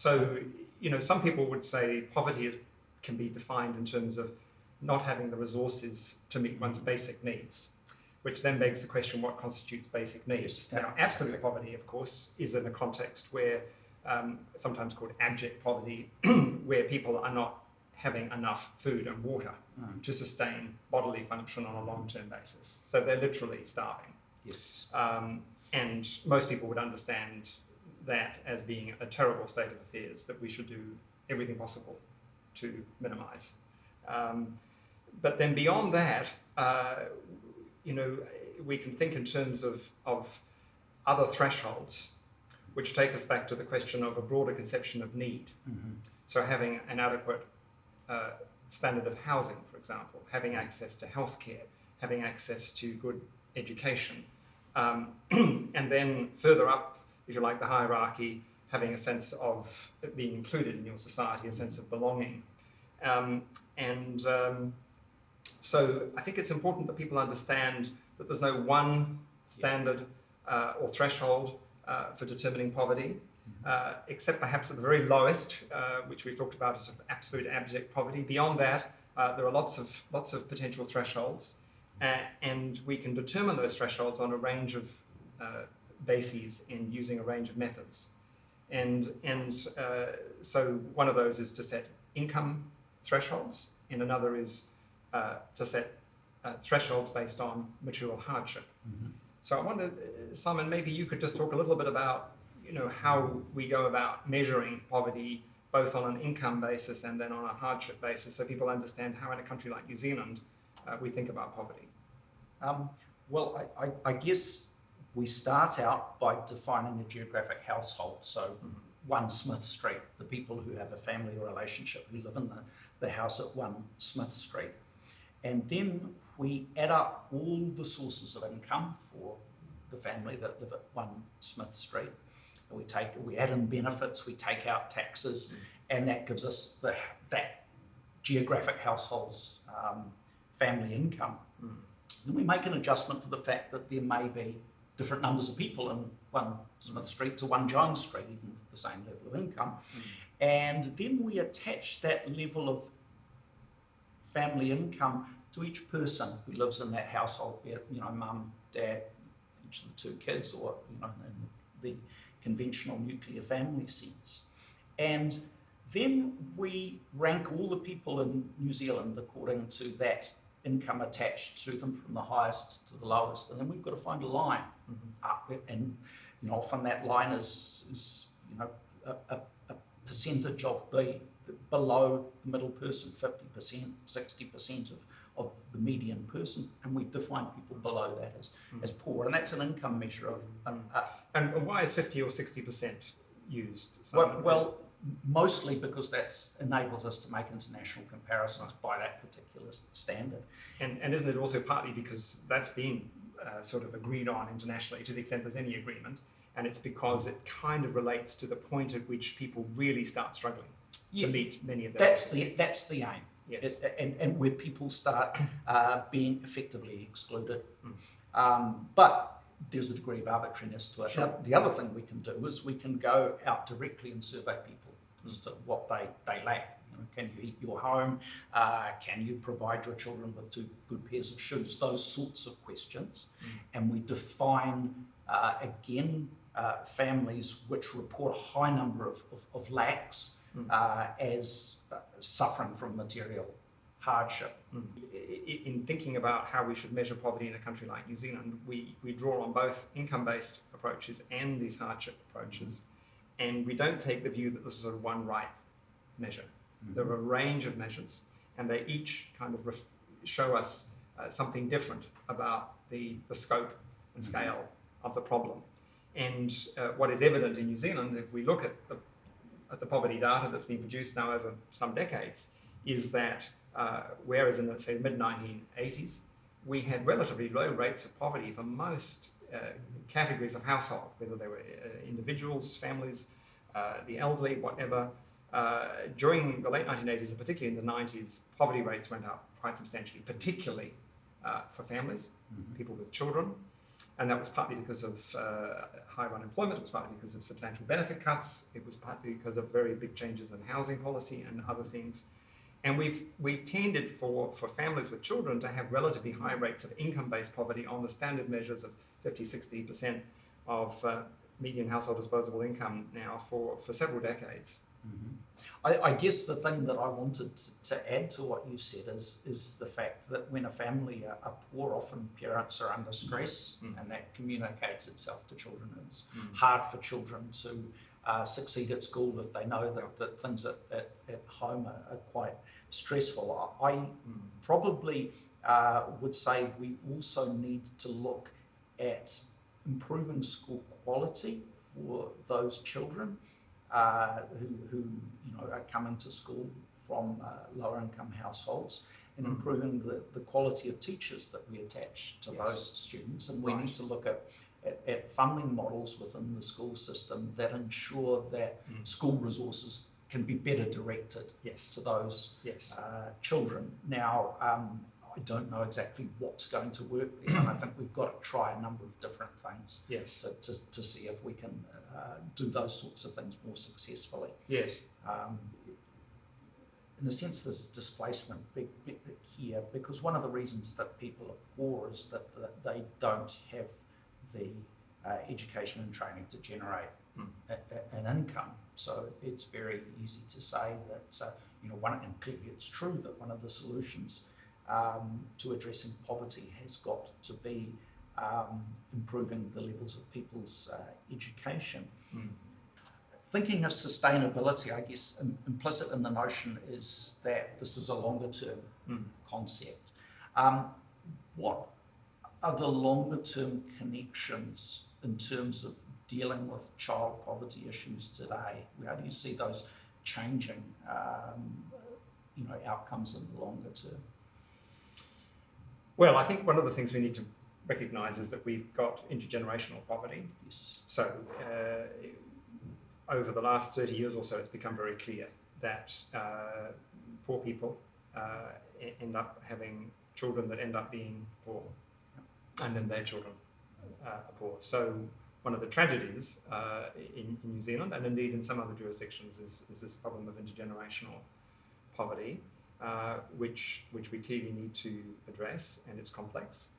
So, some people would say poverty can be defined in terms of not having the resources to meet one's basic needs, which then begs the question, what constitutes basic needs? Now, absolute poverty, of course, is in a context where, sometimes called abject poverty, where people are not having enough food and water to sustain bodily function on a long-term basis. So they're literally starving. Yes. And most people would understand that as being a terrible state of affairs that we should do everything possible to minimize. But then beyond that, we can think in terms of other thresholds, which take us back to the question of a broader conception of need. So having an adequate standard of housing, for example, having access to healthcare, having access to good education, and then further up, if you like, the hierarchy, having a sense of being included in your society, a sense of belonging. So I think it's important that people understand that there's no one standard or threshold for determining poverty, except perhaps at the very lowest, which we've talked about as sort of absolute abject poverty. Beyond that, there are lots of potential thresholds, and we can determine those thresholds on a range of bases and using a range of methods. So one of those is to set income thresholds, and another is to set thresholds based on material hardship. So I wonder, Simon, maybe you could just talk a little bit about how we go about measuring poverty, both on an income basis and then on a hardship basis, so people understand how in a country like New Zealand we think about poverty. Well, I guess we start out by defining a geographic household. So 1 Smith Street, the people who have a family relationship who live in the house at 1 Smith Street. And then we add up all the sources of income for the family that live at 1 Smith Street. And we add in benefits, we take out taxes, and that gives us that geographic household's family income. Then we make an adjustment for the fact that there may be different numbers of people in 1 Smith Street to 1 Jones Street, even with the same level of income. And then we attach that level of family income to each person who lives in that household, be it, mum, dad, each of the 2 kids, or, in the conventional nuclear family sense. And then we rank all the people in New Zealand according to that income attached to them from the highest to the lowest. And then we've got to find a line up, and, often that line is a percentage of the below the middle person, 50%, 60% of the median person, and we define people below that as poor, and that's an income measure of. And why is 50 or 60% used? Well, mostly because that enables us to make international comparisons by that particular standard. And isn't it also partly because that's been sort of agreed on internationally, to the extent there's any agreement, and it's because it kind of relates to the point at which people really start struggling to meet many of their needs. That's the aim. Yes. And where people start being effectively excluded. But there's a degree of arbitrariness to it. Sure. Now, the other thing we can do is we can go out directly and survey people as to what they lack. Can you heat your home? Can you provide your children with 2 good pairs of shoes? Those sorts of questions. And we define, families which report a high number of lacks as suffering from material hardship. In thinking about how we should measure poverty in a country like New Zealand, we draw on both income-based approaches and these hardship approaches, and we don't take the view that this is sort of one right measure. There are a range of measures, and they each kind of show us something different about the scope and scale of the problem. And what is evident in New Zealand, if we look at the poverty data that's been produced now over some decades, is that whereas in, let's say, the mid-1980s, we had relatively low rates of poverty for most categories of household, whether they were individuals, families, the elderly, whatever. During the late 1980s, and particularly in the 90s, poverty rates went up quite substantially, particularly for families, people with children. And that was partly because of high unemployment, it was partly because of substantial benefit cuts, it was partly because of very big changes in housing policy and other things. And we've tended for families with children to have relatively high rates of income-based poverty on the standard measures of 50-60% of median household disposable income now for several decades. Mm-hmm. I guess the thing that I wanted to add to what you said is the fact that when a family are poor, often parents are under stress, and that communicates itself to children. It's hard for children to succeed at school if they know that things at home are quite stressful. I probably would say we also need to look at improving school quality for those children who are coming to school from lower income households, and improving the quality of teachers that we attach to those students. And we need to look at funding models within the school system that ensure that school resources can be better directed to those children. Now, I don't know exactly what's going to work there, and I think we've got to try a number of different things to see if we can do those sorts of things more successfully. Yes. In a sense, there's displacement big here, because one of the reasons that people are poor is that they don't have the education and training to generate an income. So it's very easy to say that, and clearly it's true that one of the solutions to addressing poverty has got to be improving the levels of people's education. Thinking of sustainability, I guess implicit in the notion is that this is a longer term concept. What are the longer term connections in terms of dealing with child poverty issues today? How do you see those changing outcomes in the longer term? Well, I think one of the things we need to recognise is that we've got intergenerational poverty. Yes. So over the last 30 years or so, it's become very clear that poor people end up having children that end up being poor, and then their children are poor. So one of the tragedies in New Zealand, and indeed in some other jurisdictions, is this problem of intergenerational poverty, which we clearly need to address, and it's complex.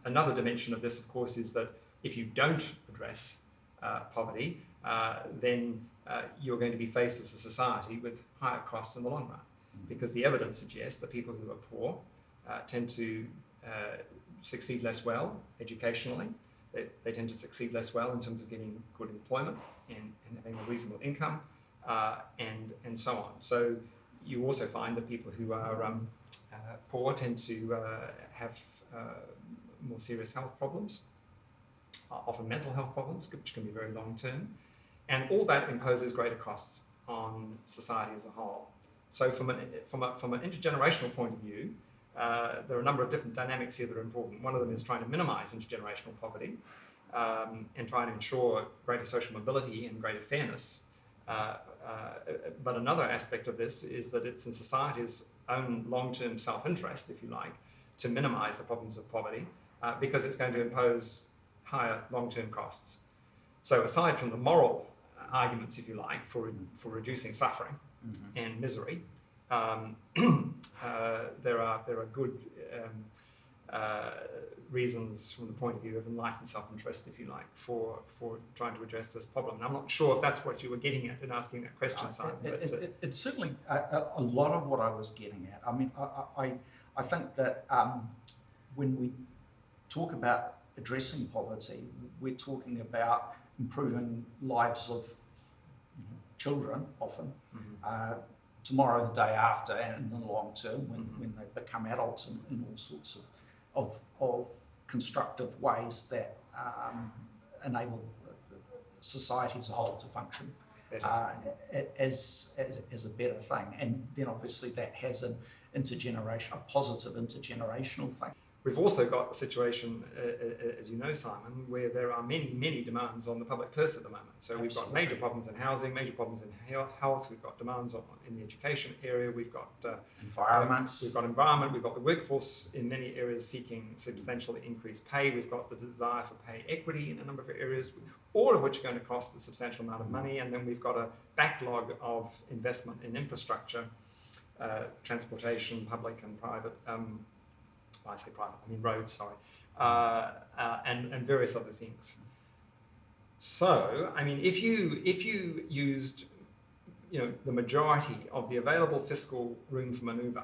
Another dimension of this, of course, is that if you don't address poverty, then you're going to be faced as a society with higher costs in the long run, because the evidence suggests that people who are poor tend to succeed less well educationally. They tend to succeed less well in terms of getting good employment and having a reasonable income, and so on. So you also find that people who are poor tend to have more serious health problems, often mental health problems, which can be very long term, and all that imposes greater costs on society as a whole. So from an intergenerational point of view, there are a number of different dynamics here that are important. One of them is trying to minimise intergenerational poverty and trying to ensure greater social mobility and greater fairness. But another aspect of this is that it's in society's own long-term self-interest, if you like, to minimise the problems of poverty, because it's going to impose higher long-term costs. So aside from the moral arguments, if you like, for reducing suffering and misery, there are good reasons from the point of view of enlightened self-interest, if you like, for trying to address this problem. And I'm not sure if that's what you were getting at in asking that question, Simon. It's certainly a lot of what I was getting at. I mean, I think that when we talk about addressing poverty, we're talking about improving lives of children often, tomorrow, the day after, and in the long term when they become adults in all sorts of constructive ways that enable society as a whole to function as a better thing. And then obviously that has a positive intergenerational thing. We've also got a situation, as you know, Simon, where there are many, many demands on the public purse at the moment. So we've got major problems in housing, major problems in health, we've got demands in the education area, we've got environment, we've got the workforce in many areas seeking substantially increased pay, we've got the desire for pay equity in a number of areas, all of which are going to cost a substantial amount of money, and then we've got a backlog of investment in infrastructure, transportation, public and private, I say private, I mean roads, sorry, and various other things. So, I mean, if you used, the majority of the available fiscal room for manoeuvre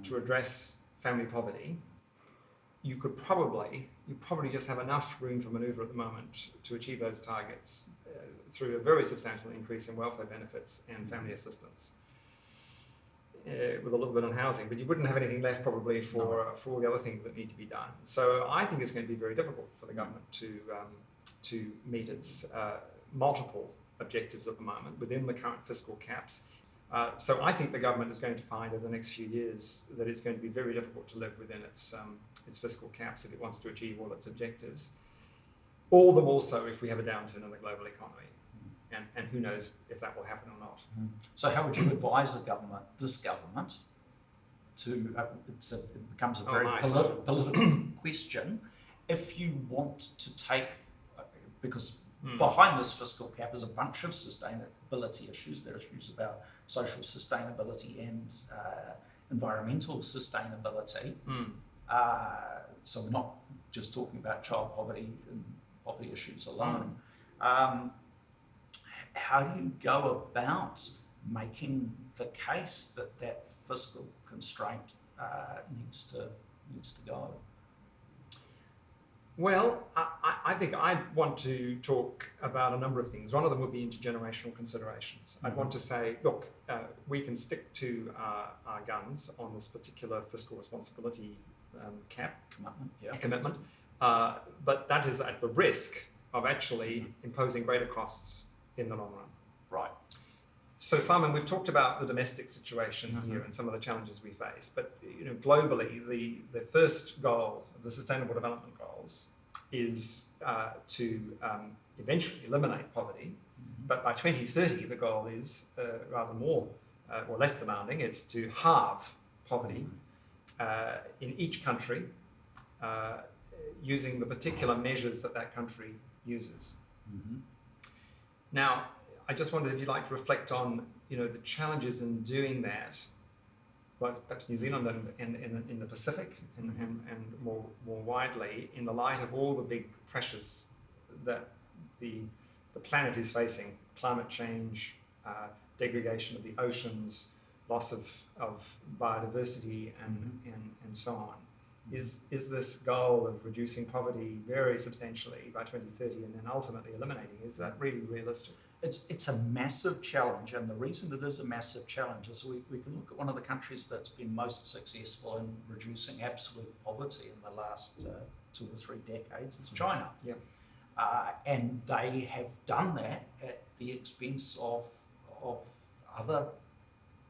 to address family poverty, you probably just have enough room for manoeuvre at the moment to achieve those targets through a very substantial increase in welfare benefits and family assistance. With a little bit on housing, but you wouldn't have anything left probably for all the other things that need to be done. So I think it's going to be very difficult for the government to meet its multiple objectives at the moment within the current fiscal caps. So I think the government is going to find over the next few years that it's going to be very difficult to live within its fiscal caps if it wants to achieve all its objectives. All the more so if we have a downturn in the global economy. And who knows if that will happen or not. So how would you advise this government, to, it becomes a very political question, if you want to take, because behind this fiscal cap is a bunch of sustainability issues. There are issues about social sustainability and environmental sustainability. So we're not just talking about child poverty and poverty issues alone. How do you go about making the case that fiscal constraint needs to go? Well, I think I want to talk about a number of things. One of them would be intergenerational considerations. I'd want to say, look, we can stick to our guns on this particular fiscal responsibility commitment, but that is at the risk of actually imposing greater costs in the long run. Right. So Simon, we've talked about the domestic situation here and some of the challenges we face, but globally, the first goal of the Sustainable Development Goals is to eventually eliminate poverty, but by 2030 the goal is rather more or less demanding. It's to halve poverty in each country using the particular measures that country uses. Now, I just wondered if you'd like to reflect on, the challenges in doing that, both perhaps New Zealand and in the Pacific and more widely, in the light of all the big pressures that the planet is facing: climate change, degradation of the oceans, loss of biodiversity, and so on. Is this goal of reducing poverty very substantially by 2030 and then ultimately eliminating, is that really realistic? It's a massive challenge, and the reason it is a massive challenge is we can look at one of the countries that's been most successful in reducing absolute poverty in the last 2 or 3 decades. It's China. And they have done that at the expense of other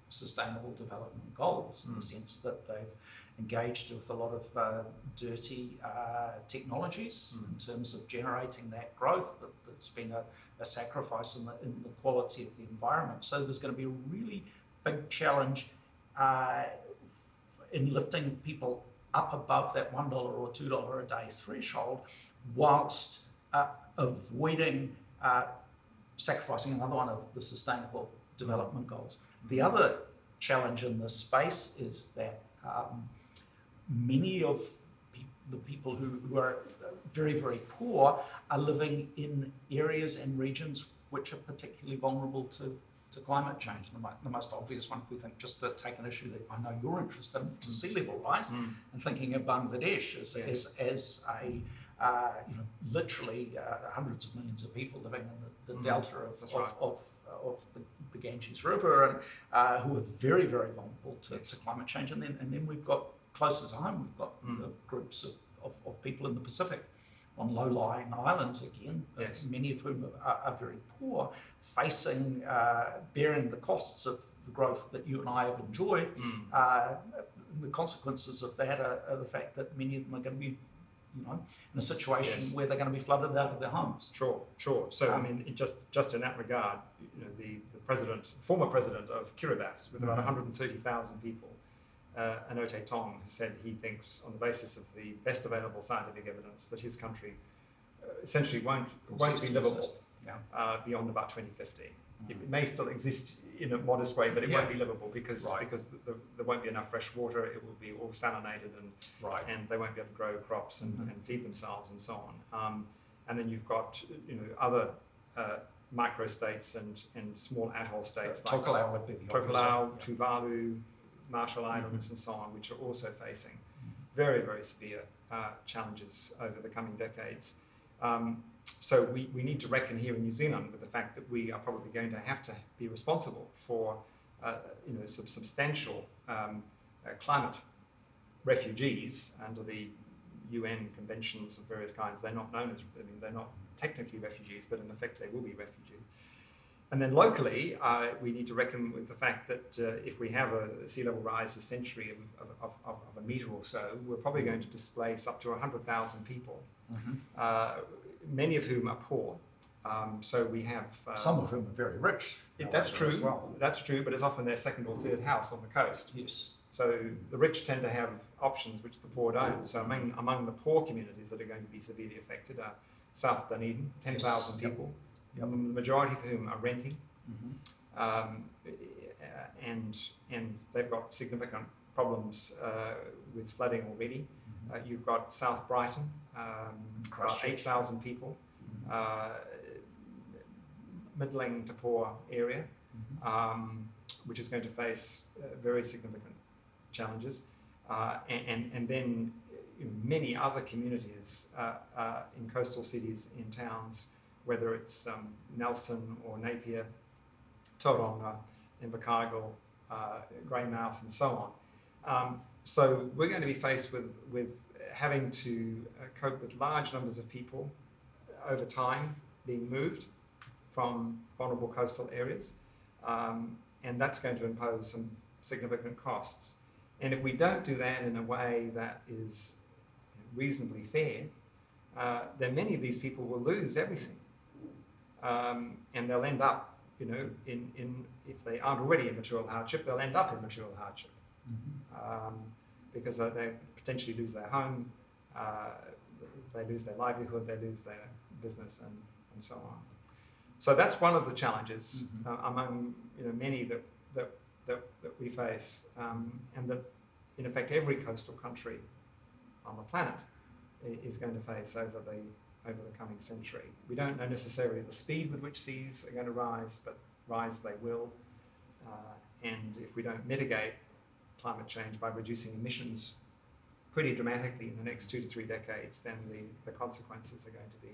sustainable development goals, in the sense that they've engaged with a lot of dirty technologies in terms of generating that growth. That's been a sacrifice in the quality of the environment. So there's going to be a really big challenge in lifting people up above that $1 or $2 a day threshold, whilst avoiding sacrificing another one of the sustainable development goals. The other challenge in this space is that many of the people who are very, very poor are living in areas and regions which are particularly vulnerable to climate change. The most obvious one, if we think, just to take an issue that I know you're interested in, to sea level rise, and thinking of Bangladesh as a literally hundreds of millions of people living in the delta of the Ganges River, and who are very, very vulnerable to climate change. And then we've got, closer to home, we've got groups of people in the Pacific on low-lying islands again, many of whom are very poor, bearing the costs of the growth that you and I have enjoyed. the consequences of that are the fact that many of them are going to be, in a situation Yes. where they're going to be flooded out of their homes. Sure. So, I mean, just in that regard, the former president of Kiribati, with about 130,000 people, Anote Tong, has said he thinks, on the basis of the best available scientific evidence, that his country essentially won't be livable beyond about 2050. It may still exist in a modest way, but it won't be livable because there won't be enough fresh water. It will be all salinated and they won't be able to grow crops and feed themselves and so on. And then you've got other microstates and small atoll states like Tokelau would be the Tokelau, Tuvalu, Marshall Islands and so on, which are also facing very, very severe challenges over the coming decades. So we need to reckon here in New Zealand with the fact that we are probably going to have to be responsible for some substantial climate refugees under the UN conventions of various kinds. They're not known as, they're not technically refugees, but in effect they will be refugees. And then locally, we need to reckon with the fact that if we have a sea level rise this century of a metre or so, we're probably going to displace up to 100,000 people, many of whom are poor. So we have... some of whom are very rich. That's true, that's true, but it's often their second or third house on the coast. Yes. So the rich tend to have options which the poor don't. So among the poor communities that are going to be severely affected are South Dunedin, 10,000 people. The majority of whom are renting, and they've got significant problems with flooding already. You've got South Brighton, about 8,000 people, middling to poor area, which is going to face very significant challenges, and then many other communities in coastal cities, in towns, whether it's Nelson or Napier, Tauranga, Invercargill, Greymouth, and so on. So we're going to be faced with having to cope with large numbers of people over time being moved from vulnerable coastal areas, and that's going to impose some significant costs. And if we don't do that in a way that is reasonably fair, then many of these people will lose everything. And they'll end up, if they aren't already in material hardship, they'll end up in material hardship because they potentially lose their home, they lose their livelihood, they lose their business, and so on. So that's one of the challenges among many that we face, and that in effect every coastal country on the planet is going to face over the coming century. We don't know necessarily the speed with which seas are going to rise, but rise they will. And if we don't mitigate climate change by reducing emissions pretty dramatically in the next 2 to 3 decades, then the consequences are going to be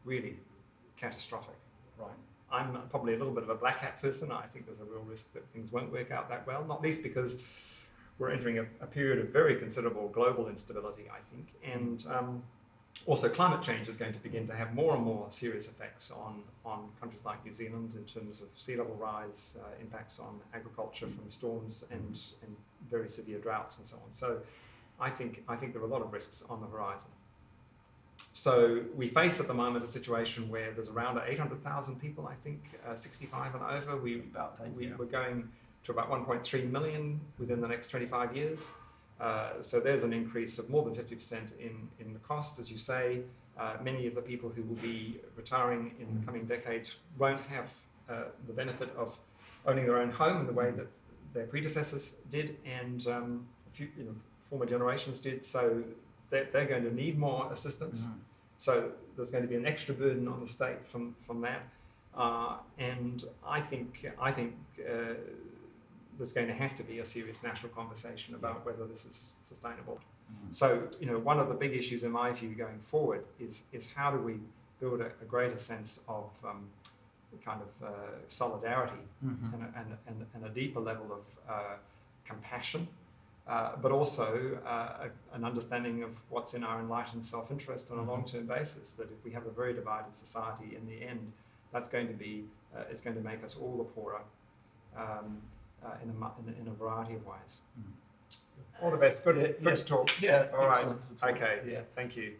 really catastrophic. Right. I'm probably a little bit of a black hat person. I think there's a real risk that things won't work out that well, not least because we're entering a period of very considerable global instability, I think, and also climate change is going to begin to have more and more serious effects on countries like New Zealand in terms of sea level rise, impacts on agriculture from storms and very severe droughts and so on. So I think there are a lot of risks on the horizon. So we face at the moment a situation where there's around 800,000 people, I think, 65 and over. We're going to about 1.3 million within the next 25 years. So there's an increase of more than 50% in the costs, as you say. Many of the people who will be retiring in the coming decades won't have the benefit of owning their own home in the way that their predecessors did, and former generations did. So they're going to need more assistance. So there's going to be an extra burden on the state from that. And I think there's going to have to be a serious national conversation about whether this is sustainable. So, one of the big issues in my view going forward is how do we build a greater sense of kind of solidarity and a deeper level of compassion, but also an understanding of what's in our enlightened self-interest on a long-term basis, that if we have a very divided society, in the end, that's going to be, it's going to make us all the poorer in a variety of ways. All the best. Good, Yeah, good to talk. Yeah, All right. excellent to talk. Okay. Yeah. Thank you.